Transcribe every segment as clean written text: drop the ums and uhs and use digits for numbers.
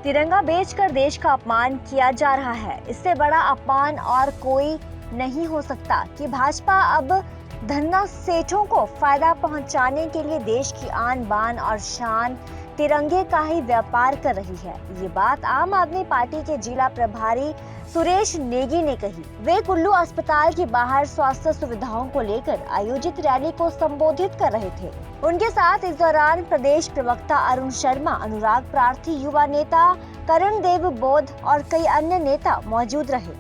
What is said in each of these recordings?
तिरंगा बेचकर देश का अपमान किया जा रहा है। इससे बड़ा अपमान और कोई नहीं हो सकता कि भाजपा अब धन्ना सेठों को फायदा पहुंचाने के लिए देश की आन बान और शान तिरंगे का ही व्यापार कर रही है। ये बात आम आदमी पार्टी के जिला प्रभारी सुरेश नेगी ने कही। वे कुल्लू अस्पताल के बाहर स्वास्थ्य सुविधाओं को लेकर आयोजित रैली को संबोधित कर रहे थे। उनके साथ इस दौरान प्रदेश प्रवक्ता अरुण शर्मा, अनुराग प्रार्थी, युवा नेता करण देव बोध और कई अन्य नेता मौजूद रहे।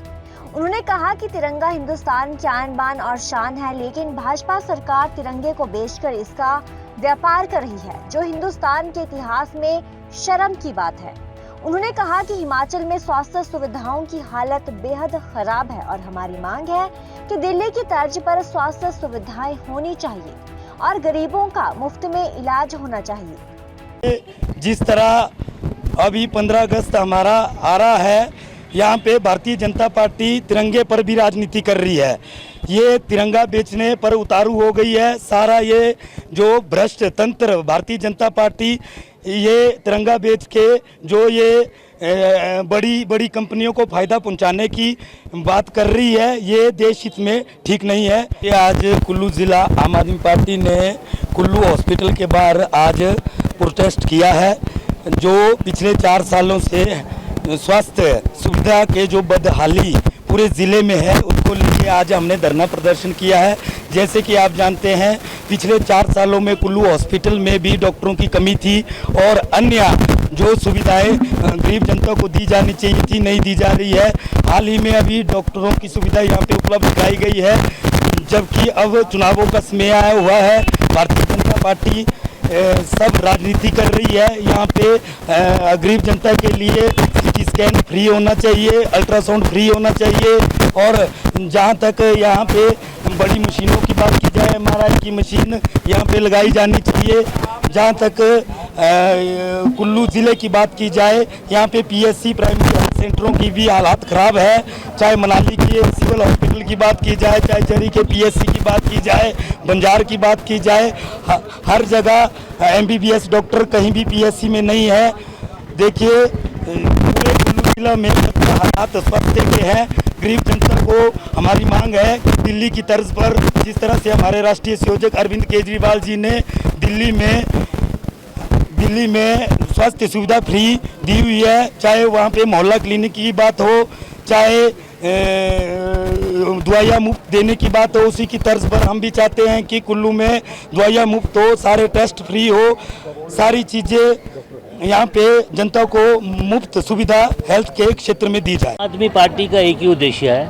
उन्होंने कहा कि तिरंगा हिंदुस्तान की आन बान और शान है, लेकिन भाजपा सरकार तिरंगे को बेचकर इसका व्यापार कर रही है, जो हिंदुस्तान के इतिहास में शर्म की बात है। उन्होंने कहा कि हिमाचल में स्वास्थ्य सुविधाओं की हालत बेहद खराब है और हमारी मांग है कि दिल्ली की तर्ज पर स्वास्थ्य सुविधाएं होनी चाहिए और गरीबों का मुफ्त में इलाज होना चाहिए। जिस तरह अभी 15 अगस्त हमारा आ रहा है, यहाँ पे भारतीय जनता पार्टी तिरंगे पर भी राजनीति कर रही है। ये तिरंगा बेचने पर उतारू हो गई है। सारा ये जो भ्रष्ट तंत्र भारतीय जनता पार्टी ये तिरंगा बेच के जो ये बड़ी बड़ी कंपनियों को फायदा पहुंचाने की बात कर रही है, ये देश हित में ठीक नहीं है। ये आज कुल्लू जिला आम आदमी पार्टी ने कुल्लू हॉस्पिटल के बाहर आज प्रोटेस्ट किया है। जो पिछले 4 सालों से स्वास्थ्य सुविधा के जो बदहाली पूरे ज़िले में है, उसको लेके आज हमने धरना प्रदर्शन किया है। जैसे कि आप जानते हैं, पिछले 4 सालों में कुल्लू हॉस्पिटल में भी डॉक्टरों की कमी थी और अन्य जो सुविधाएं गरीब जनता को दी जानी चाहिए थी, नहीं दी जा रही है। हाल ही में अभी डॉक्टरों की सुविधा यहाँ पे उपलब्ध कराई गई है, जबकि अब चुनावों का समय आया हुआ है। भारतीय जनता पार्टी सब राजनीति कर रही है। यहाँ पे गरीब जनता के लिए सीटी स्कैन फ्री होना चाहिए, अल्ट्रासाउंड फ्री होना चाहिए और जहाँ तक यहाँ पे बड़ी मशीनों की बात की जाए, MRI की मशीन यहाँ पे लगाई जानी चाहिए। जहाँ तक कुल्लू ज़िले की बात की जाए, यहाँ पे PSC प्राइमरी हेल्थ सेंटरों की भी हालात ख़राब है। चाहे मनाली के सिविल हॉस्पिटल की बात की जाए, चाहे चरी के PSC की बात की जाए, बंजार की बात की जाए, हर जगह MBBS डॉक्टर कहीं भी PSC में नहीं है। देखिए, पूरे कुल्लू जिला में हालात स्वास्थ्य के हैं। गरीब जनता को हमारी मांग है कि दिल्ली की तर्ज पर जिस तरह से हमारे राष्ट्रीय संयोजक अरविंद केजरीवाल जी ने दिल्ली में स्वास्थ्य सुविधा फ्री दी हुई है, चाहे वहाँ पे मोहल्ला क्लिनिक की बात हो, चाहे दवाइयाँ मुफ्त देने की बात हो, उसी की तर्ज पर हम भी चाहते हैं कि कुल्लू में दवाइयाँ मुफ्त हो, सारे टेस्ट फ्री हो, सारी चीज़ें यहाँ पे जनता को मुफ्त सुविधा हेल्थ के क्षेत्र में दी जाए। आदमी पार्टी का एक ही उद्देश्य है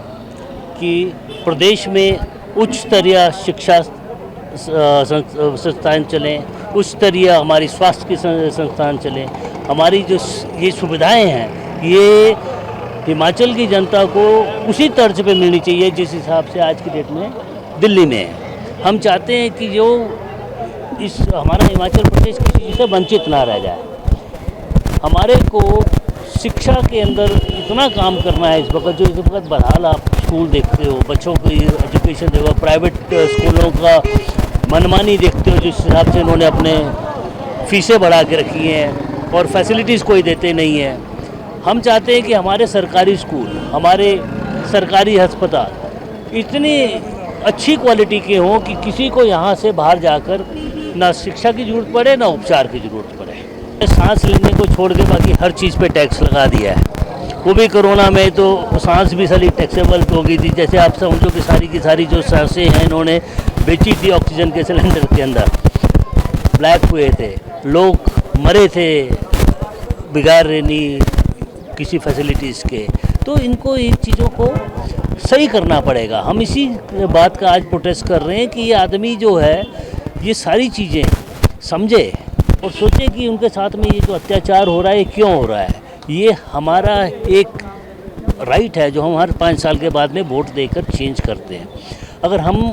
कि प्रदेश में उच्च स्तरीय शिक्षा संस्थान चलें, उच्च स्तरीय हमारी स्वास्थ्य की संस्थान चलें। हमारी जो ये सुविधाएं हैं, ये हिमाचल की जनता को उसी तर्ज पे मिलनी चाहिए जिस हिसाब से आज की डेट में दिल्ली में है। हम चाहते हैं कि जो हमारा हिमाचल प्रदेश किसी चीज़ से वंचित ना रह जाए। हमारे को शिक्षा के अंदर इतना काम करना है इस वक्त, जो इस वक्त बहरहाल आप स्कूल देखते हो, बच्चों की एजुकेशन देखो, प्राइवेट स्कूलों का मनमानी देखते हो, जिस हिसाब से इन्होंने अपने फीसें बढ़ा के रखी हैं और फैसिलिटीज़ कोई देते नहीं हैं। हम चाहते हैं कि हमारे सरकारी स्कूल, हमारे सरकारी अस्पताल इतनी अच्छी क्वालिटी के हों कि किसी को यहाँ से बाहर जाकर ना शिक्षा की ज़रूरत पड़े, ना उपचार की ज़रूरत पड़े। सांस लेने को छोड़ के बाकी हर चीज़ पे टैक्स लगा दिया है। वो भी कोरोना में तो सांस भी सारी टैक्सेबल हो गई थी। जैसे आप समझो कि सारी जो सांसें हैं इन्होंने बेची थी ऑक्सीजन के सिलेंडर के अंदर, ब्लैक हुए थे, लोग मरे थे बिगाड़ रेनी किसी फैसिलिटीज़ के। तो इनको इन चीज़ों को सही करना पड़ेगा। हम इसी बात का आज प्रोटेस्ट कर रहे हैं कि ये आदमी जो है ये सारी चीज़ें समझे और सोचे कि उनके साथ में ये जो अत्याचार हो रहा है, ये क्यों हो रहा है। ये हमारा एक राइट है जो हम हर 5 साल के बाद में वोट देकर चेंज करते हैं। अगर हम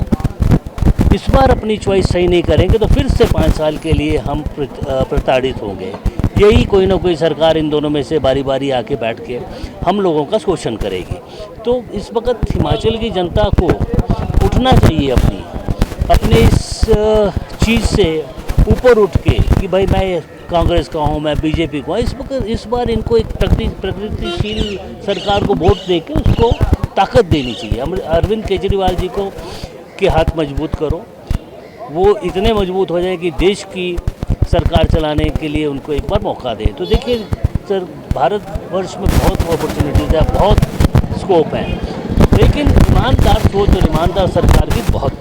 इस बार अपनी चॉइस सही नहीं करेंगे तो फिर से 5 साल के लिए हम प्रताड़ित होंगे। यही कोई ना कोई सरकार इन दोनों में से बारी बारी आके बैठ के हम लोगों का शोषण करेगी। तो इस वक्त हिमाचल की जनता को उठना चाहिए, अपनी इस चीज़ से ऊपर उठ के कि भाई मैं कांग्रेस का हूँ, मैं बीजेपी का हूँ। इस बार इनको एक प्रगतिशील सरकार को वोट दे के उसको ताकत देनी चाहिए। अरविंद केजरीवाल जी को के हाथ मजबूत करो, वो इतने मजबूत हो जाए कि देश की सरकार चलाने के लिए उनको एक बार मौका दें। तो देखिए सर, भारतवर्ष में बहुत अपॉर्चुनिटीज़ है, बहुत स्कोप है, लेकिन ईमानदार सोच और ईमानदार सरकार की बहुत